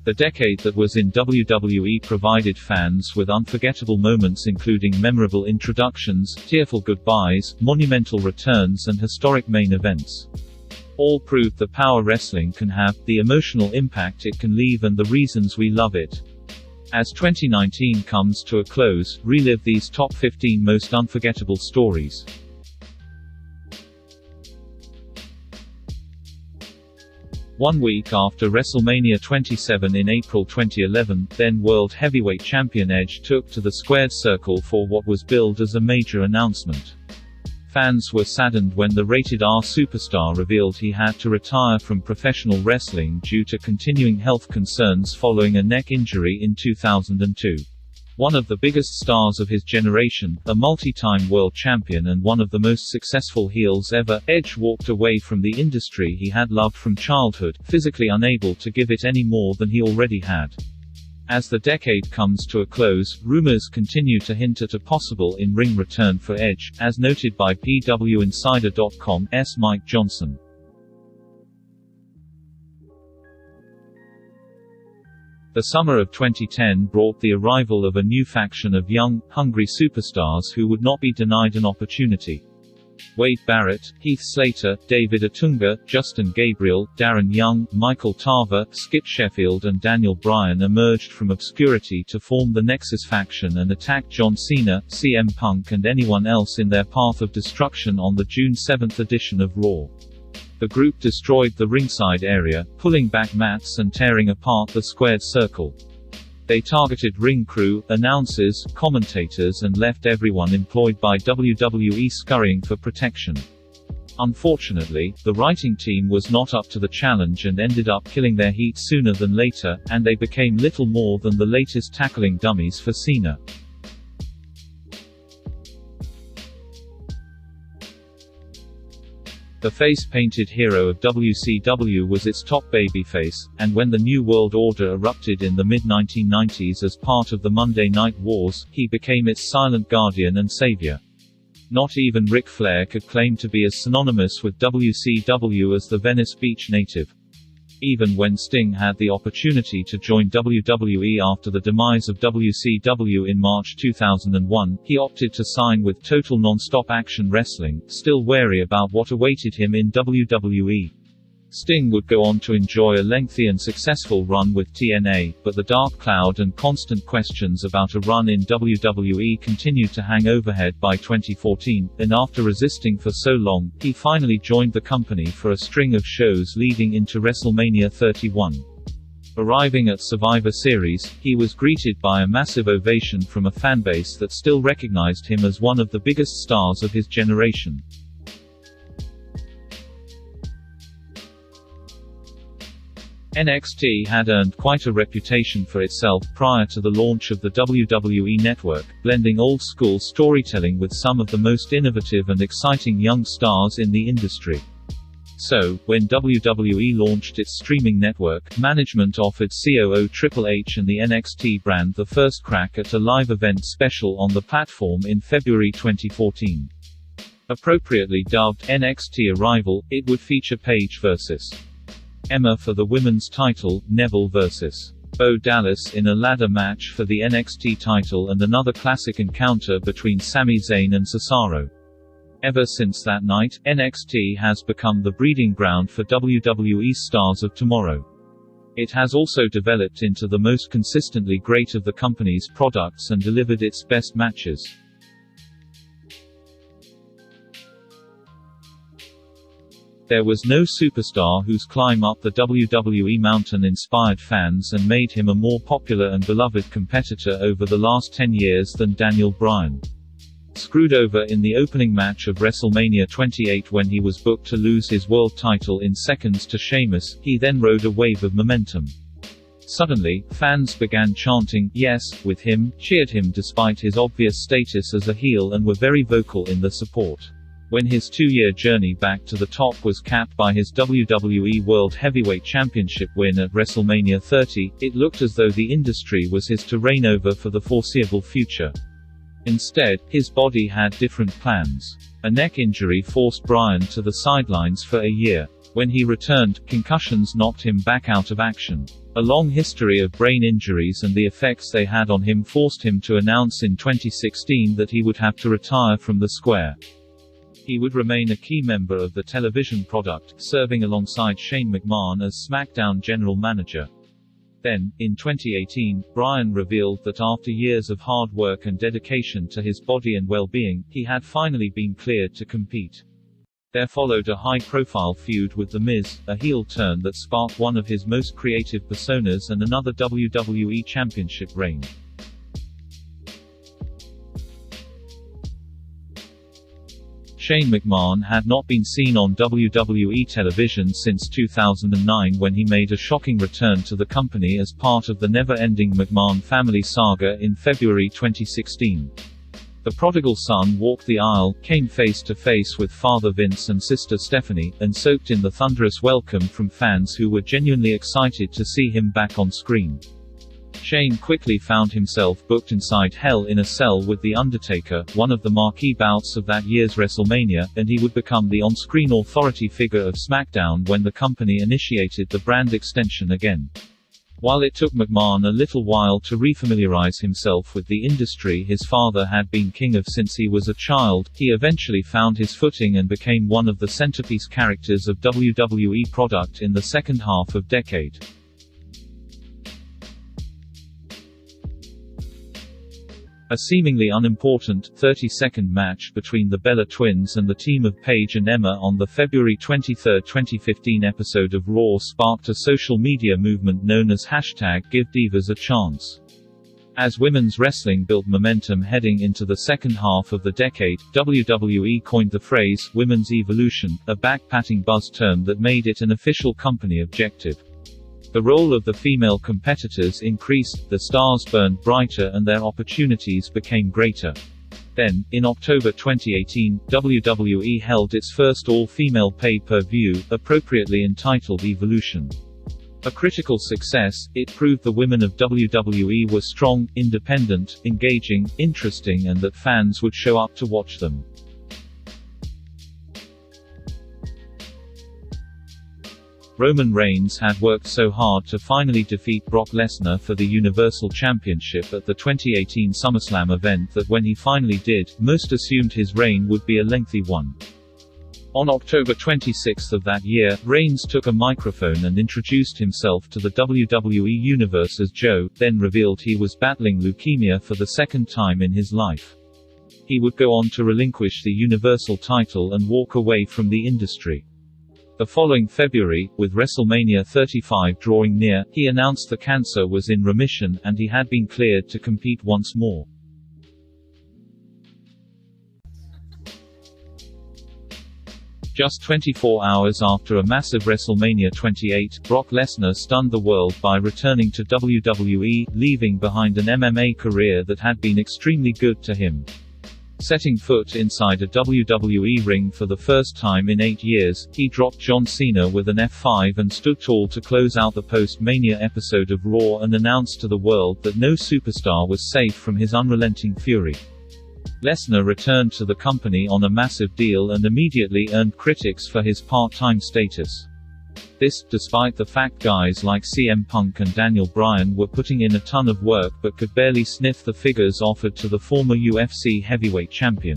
The decade that was in WWE provided fans with unforgettable moments including memorable introductions, tearful goodbyes, monumental returns and historic main events. All proved the power wrestling can have, the emotional impact it can leave and the reasons we love it. As 2019 comes to a close, relive these top 15 most unforgettable stories. One week after WrestleMania 27 in April 2011, then World Heavyweight Champion Edge took to the squared circle for what was billed as a major announcement. Fans were saddened when the Rated R superstar revealed he had to retire from professional wrestling due to continuing health concerns following a neck injury in 2002. One of the biggest stars of his generation, a multi-time world champion and one of the most successful heels ever, Edge walked away from the industry he had loved from childhood, physically unable to give it any more than he already had. As the decade comes to a close, rumors continue to hint at a possible in-ring return for Edge, as noted by PWInsider.com's Mike Johnson. The summer of 2010 brought the arrival of a new faction of young, hungry superstars who would not be denied an opportunity. Wade Barrett, Heath Slater, David Otunga, Justin Gabriel, Darren Young, Michael Tarver, Skip Sheffield and Daniel Bryan emerged from obscurity to form the Nexus faction and attack John Cena, CM Punk and anyone else in their path of destruction on the June 7 edition of Raw. The group destroyed the ringside area, pulling back mats and tearing apart the squared circle. They targeted ring crew, announcers, commentators and left everyone employed by WWE scurrying for protection. Unfortunately, the writing team was not up to the challenge and ended up killing their heat sooner than later, and they became little more than the latest tackling dummies for Cena. The face-painted hero of WCW was its top babyface, and when the New World Order erupted in the mid-1990s as part of the Monday Night Wars, he became its silent guardian and savior. Not even Ric Flair could claim to be as synonymous with WCW as the Venice Beach native. Even when Sting had the opportunity to join WWE after the demise of WCW in March 2001, he opted to sign with Total Nonstop Action Wrestling, still wary about what awaited him in WWE. Sting would go on to enjoy a lengthy and successful run with TNA, but the dark cloud and constant questions about a run in WWE continued to hang overhead by 2014, and after resisting for so long, he finally joined the company for a string of shows leading into WrestleMania 31. Arriving at Survivor Series, he was greeted by a massive ovation from a fanbase that still recognized him as one of the biggest stars of his generation. NXT had earned quite a reputation for itself prior to the launch of the WWE Network, blending old-school storytelling with some of the most innovative and exciting young stars in the industry. So, when WWE launched its streaming network, management offered COO Triple H and the NXT brand the first crack at a live event special on the platform in February 2014. Appropriately dubbed NXT Arrival, it would feature Paige vs. Emma for the women's title, Neville vs. Bo Dallas in a ladder match for the NXT title and another classic encounter between Sami Zayn and Cesaro. Ever since that night, NXT has become the breeding ground for WWE's stars of tomorrow. It has also developed into the most consistently great of the company's products and delivered its best matches. There was no superstar whose climb up the WWE mountain inspired fans and made him a more popular and beloved competitor over the last 10 years than Daniel Bryan. Screwed over in the opening match of WrestleMania 28 when he was booked to lose his world title in seconds to Sheamus, he then rode a wave of momentum. Suddenly, fans began chanting, "Yes," with him, cheered him despite his obvious status as a heel and were very vocal in the support. When his two-year journey back to the top was capped by his WWE World Heavyweight Championship win at WrestleMania 30, it looked as though the industry was his to reign over for the foreseeable future. Instead, his body had different plans. A neck injury forced Bryan to the sidelines for a year. When he returned, concussions knocked him back out of action. A long history of brain injuries and the effects they had on him forced him to announce in 2016 that he would have to retire from the square. He would remain a key member of the television product, serving alongside Shane McMahon as SmackDown general manager. Then, in 2018, Bryan revealed that after years of hard work and dedication to his body and well-being, he had finally been cleared to compete. There followed a high-profile feud with The Miz, a heel turn that sparked one of his most creative personas and another WWE Championship reign. Shane McMahon had not been seen on WWE television since 2009 when he made a shocking return to the company as part of the never-ending McMahon family saga in February 2016. The prodigal son walked the aisle, came face-to-face with Father Vince and Sister Stephanie, and soaked in the thunderous welcome from fans who were genuinely excited to see him back on screen. Shane quickly found himself booked inside Hell in a Cell with The Undertaker, one of the marquee bouts of that year's WrestleMania, and he would become the on-screen authority figure of SmackDown when the company initiated the brand extension again. While it took McMahon a little while to refamiliarize himself with the industry his father had been king of since he was a child, he eventually found his footing and became one of the centerpiece characters of WWE product in the second half of decade. A seemingly unimportant, 30-second match between the Bella Twins and the team of Paige and Emma on the February 23, 2015 episode of Raw sparked a social media movement known as #GiveDivas_a_Chance. As women's wrestling built momentum heading into the second half of the decade, WWE coined the phrase, Women's Evolution, a back-patting buzz term that made it an official company objective. The role of the female competitors increased, the stars burned brighter and their opportunities became greater. Then, in October 2018, WWE held its first all-female pay-per-view, appropriately entitled Evolution. A critical success, it proved the women of WWE were strong, independent, engaging, interesting and that fans would show up to watch them. Roman Reigns had worked so hard to finally defeat Brock Lesnar for the Universal Championship at the 2018 SummerSlam event that when he finally did, most assumed his reign would be a lengthy one. On October 26 of that year, Reigns took a microphone and introduced himself to the WWE Universe as Joe, then revealed he was battling leukemia for the second time in his life. He would go on to relinquish the Universal title and walk away from the industry. The following February, with WrestleMania 35 drawing near, he announced the cancer was in remission, and he had been cleared to compete once more. Just 24 hours after a massive WrestleMania 28, Brock Lesnar stunned the world by returning to WWE, leaving behind an MMA career that had been extremely good to him. Setting foot inside a WWE ring for the first time in 8 years, he dropped John Cena with an F5 and stood tall to close out the post-Mania episode of Raw and announced to the world that no superstar was safe from his unrelenting fury. Lesnar returned to the company on a massive deal and immediately earned critics for his part-time status. This, despite the fact guys like CM Punk and Daniel Bryan were putting in a ton of work but could barely sniff the figures offered to the former UFC heavyweight champion.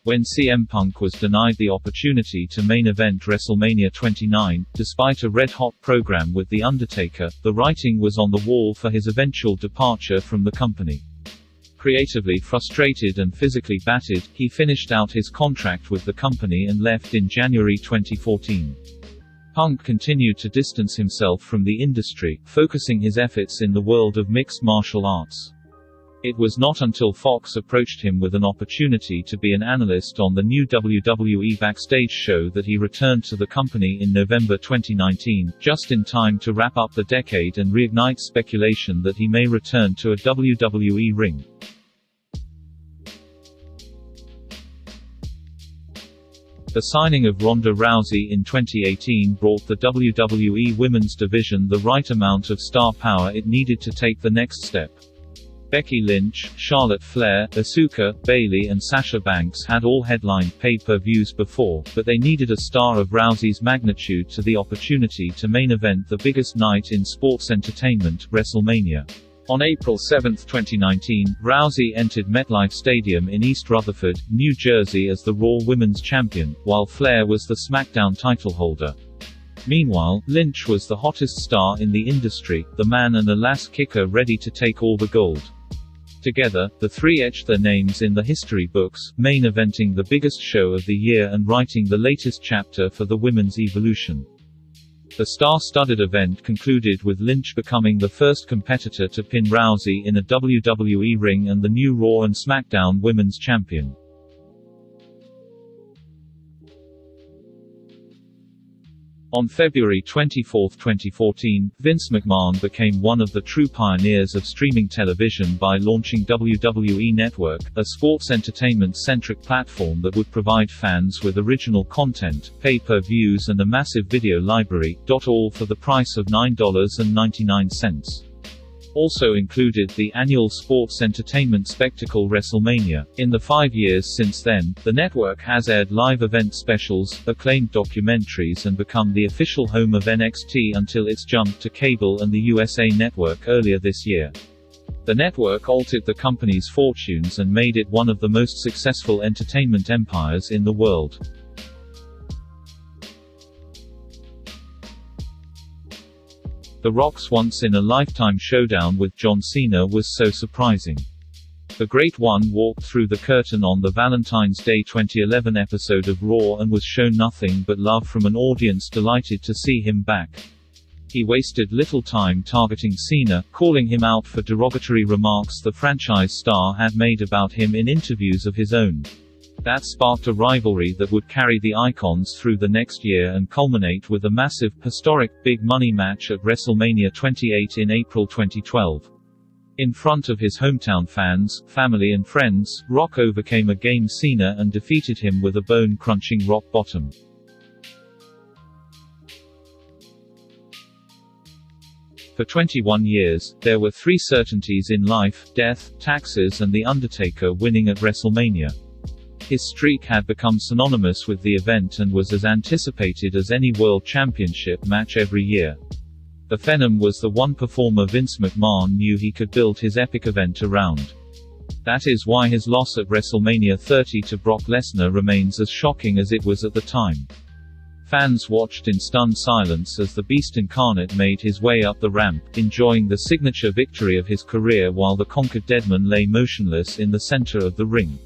When CM Punk was denied the opportunity to main event WrestleMania 29, despite a red-hot program with The Undertaker, the writing was on the wall for his eventual departure from the company. Creatively frustrated and physically battered, he finished out his contract with the company and left in January 2014. Punk continued to distance himself from the industry, focusing his efforts in the world of mixed martial arts. It was not until Fox approached him with an opportunity to be an analyst on the new WWE Backstage show that he returned to the company in November 2019, just in time to wrap up the decade and reignite speculation that he may return to a WWE ring. The signing of Ronda Rousey in 2018 brought the WWE Women's division the right amount of star power it needed to take the next step. Becky Lynch, Charlotte Flair, Asuka, Bayley and Sasha Banks had all headlined pay-per-views before, but they needed a star of Rousey's magnitude to the opportunity to main event the biggest night in sports entertainment, WrestleMania. On April 7, 2019, Rousey entered MetLife Stadium in East Rutherford, New Jersey as the Raw Women's Champion, while Flair was the SmackDown title holder. Meanwhile, Lynch was the hottest star in the industry, the man and the last kicker ready to take all the gold. Together, the three etched their names in the history books, main eventing the biggest show of the year and writing the latest chapter for the women's evolution. The star-studded event concluded with Lynch becoming the first competitor to pin Rousey in a WWE ring and the new Raw and SmackDown Women's Champion. On February 24, 2014, Vince McMahon became one of the true pioneers of streaming television by launching WWE Network, a sports entertainment-centric platform that would provide fans with original content, pay-per-views and a massive video library, all for the price of $9.99. Also included the annual sports entertainment spectacle WrestleMania. In the 5 years since then, the network has aired live event specials, acclaimed documentaries and become the official home of NXT until its jump to cable and the USA Network earlier this year. The network altered the company's fortunes and made it one of the most successful entertainment empires in the world. The Rock's once-in-a-lifetime showdown with John Cena was so surprising. The Great One walked through the curtain on the Valentine's Day 2011 episode of Raw and was shown nothing but love from an audience delighted to see him back. He wasted little time targeting Cena, calling him out for derogatory remarks the franchise star had made about him in interviews of his own. That sparked a rivalry that would carry the Icons through the next year and culminate with a massive, historic, big money match at WrestleMania 28 in April 2012. In front of his hometown fans, family and friends, Rock overcame a game Cena and defeated him with a bone-crunching rock bottom. For 21 years, there were three certainties in life: death, taxes and The Undertaker winning at WrestleMania. His streak had become synonymous with the event and was as anticipated as any World Championship match every year. The Phenom was the one performer Vince McMahon knew he could build his epic event around. That is why his loss at WrestleMania 30 to Brock Lesnar remains as shocking as it was at the time. Fans watched in stunned silence as the Beast incarnate made his way up the ramp, enjoying the signature victory of his career while the conquered Deadman lay motionless in the center of the ring.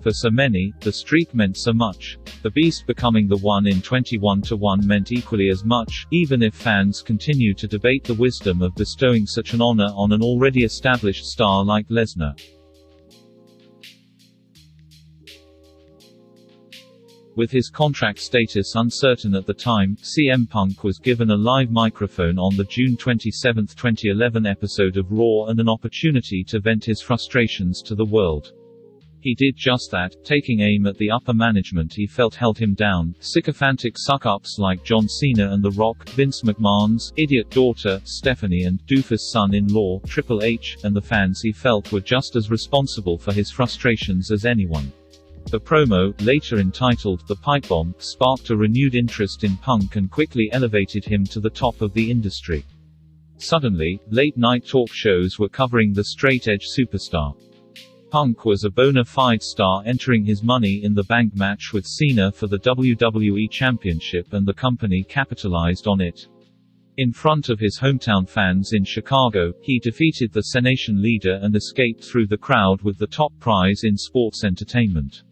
For so many, the streak meant so much. The Beast becoming the one in 21-1 meant equally as much, even if fans continue to debate the wisdom of bestowing such an honor on an already established star like Lesnar. With his contract status uncertain at the time, CM Punk was given a live microphone on the June 27, 2011 episode of Raw and an opportunity to vent his frustrations to the world. He did just that, taking aim at the upper management he felt held him down, sycophantic suck-ups like John Cena and The Rock, Vince McMahon's idiot daughter, Stephanie and doofus son-in-law, Triple H, and the fans he felt were just as responsible for his frustrations as anyone. The promo, later entitled The Pipebomb, sparked a renewed interest in Punk and quickly elevated him to the top of the industry. Suddenly, late-night talk shows were covering the straight-edge superstar. Punk was a bona fide star entering his Money in the Bank match with Cena for the WWE Championship and the company capitalized on it. In front of his hometown fans in Chicago, he defeated the Cenation leader and escaped through the crowd with the top prize in sports entertainment.